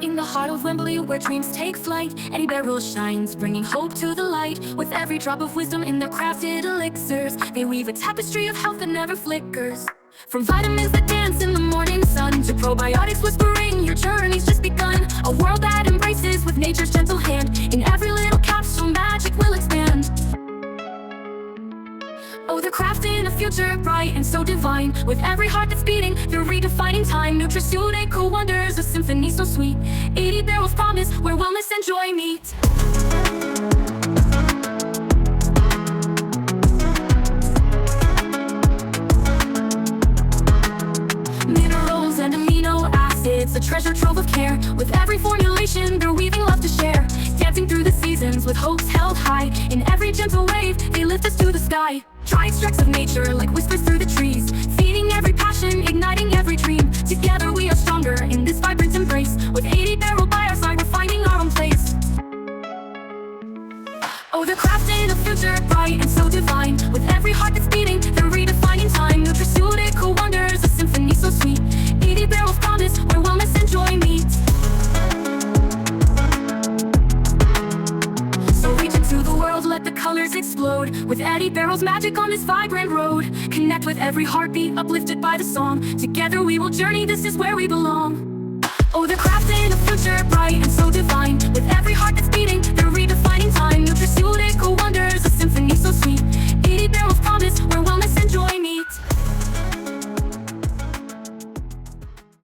In the heart of Wembley, where dreams take flight, Edi Beryl shines, bringing hope to the light. With every drop of wisdom in their crafted elixirs, they weave a tapestry of health that never flickers. From vitamins that dance in the morning sun to probiotics whispering, your journey's just begun. A world that embraces with nature's gentle hand. In every little capsule, magic will expand. Oh, they're crafting a future bright and so divine. With every heart that's beating, they're redefining time. Nutraceutical wonders, a symphony so sweet. Edi Beryl's promise, where wellness and joy meet. Minerals and amino acids, a treasure trove of care. With every formulation, they're weaving love to share. Dancing through the seasons with hopes held high. In every gentle wave, they lift us to the sky. Dry extracts of nature like whispers through the trees, feeding every passion, igniting every dream. Together we are stronger in this vibrant embrace. With Edi Beryl by our side, we're finding our own place. Oh, they're crafting a future bright and so divine. With every heart that's beating, they're redefining time. Nutraceutical wonders, a symphony so sweet. Edi Beryl's promise, where wellness and joy meet. Let the colors explode with Edi Beryl's magic on this vibrant road. Connect with every heartbeat, uplifted by the song. Together we will journey, this is where we belong. Oh, they're crafting a future bright